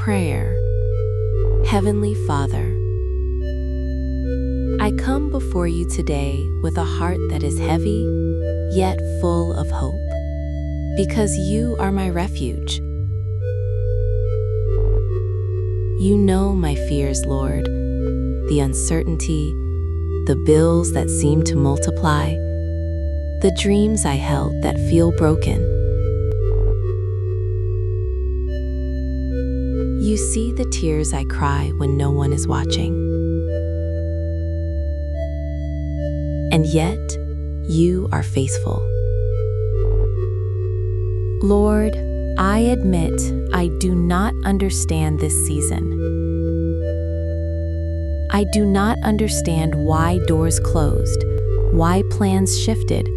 Prayer. Heavenly Father, I come before you today with a heart that is heavy, yet full of hope, because you are my refuge. You know my fears, Lord, the uncertainty, the bills that seem to multiply, the dreams I held that feel broken. You see the tears I cry when no one is watching. And yet, you are faithful. Lord, I admit I do not understand this season. I do not understand why doors closed, why plans shifted,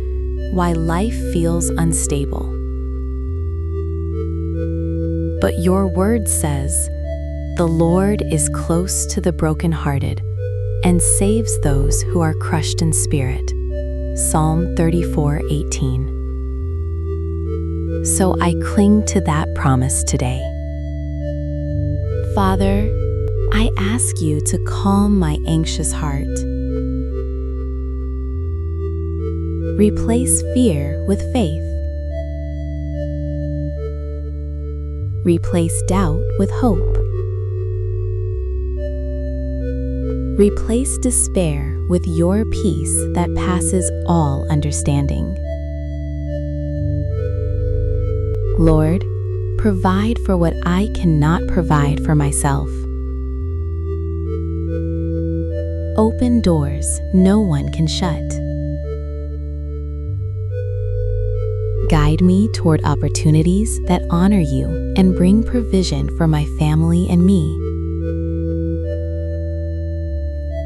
why life feels unstable. But your word says, "The Lord is close to the brokenhearted and saves those who are crushed in spirit." Psalm 34:18. So I cling to that promise today. Father, I ask you to calm my anxious heart. Replace fear with faith. Replace doubt with hope. Replace despair with your peace that passes all understanding. Lord, provide for what I cannot provide for myself. Open doors no one can shut. Guide me toward opportunities that honor you and bring provision for my family and me.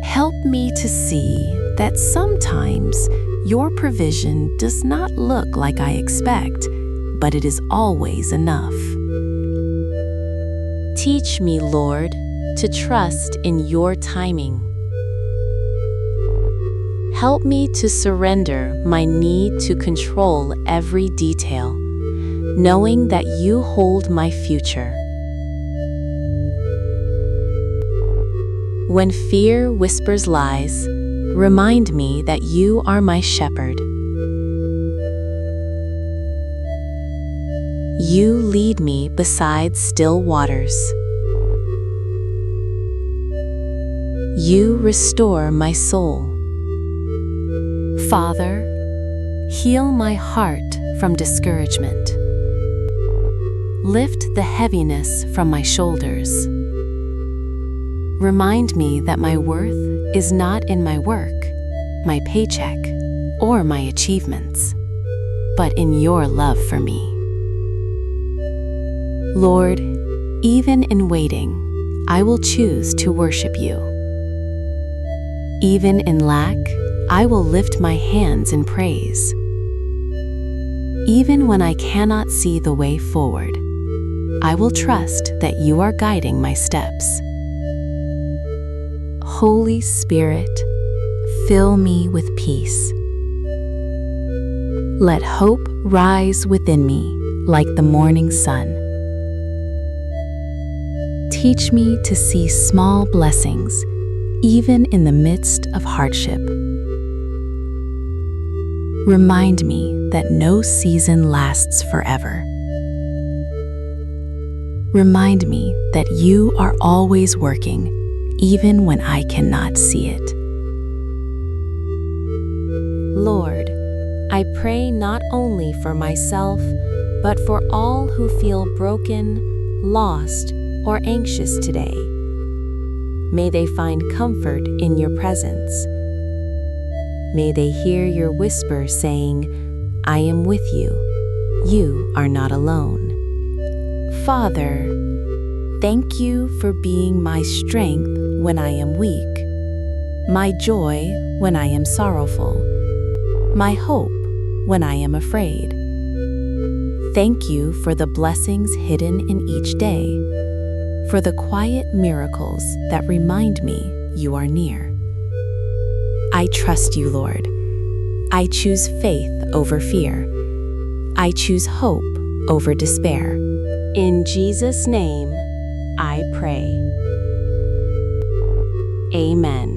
Help me to see that sometimes your provision does not look like I expect, but it is always enough. Teach me, Lord, to trust in your timing. Help me to surrender my need to control every detail, knowing that you hold my future. When fear whispers lies, remind me that you are my shepherd. You lead me beside still waters. You restore my soul. Father, heal my heart from discouragement. Lift the heaviness from my shoulders. Remind me that my worth is not in my work, my paycheck, or my achievements, but in your love for me. Lord, even in waiting, I will choose to worship you. Even in lack, I will lift my hands in praise. Even when I cannot see the way forward, I will trust that you are guiding my steps. Holy Spirit, fill me with peace. Let hope rise within me like the morning sun. Teach me to see small blessings, even in the midst of hardship. Remind me that no season lasts forever. Remind me that you are always working, even when I cannot see it. Lord, I pray not only for myself, but for all who feel broken, lost, or anxious today. May they find comfort in your presence. May they hear your whisper saying, "I am with you. You are not alone." Father, thank you for being my strength when I am weak, my joy when I am sorrowful, my hope when I am afraid. Thank you for the blessings hidden in each day, for the quiet miracles that remind me you are near. I trust you, Lord. I choose faith over fear. I choose hope over despair. In Jesus' name, I pray. Amen.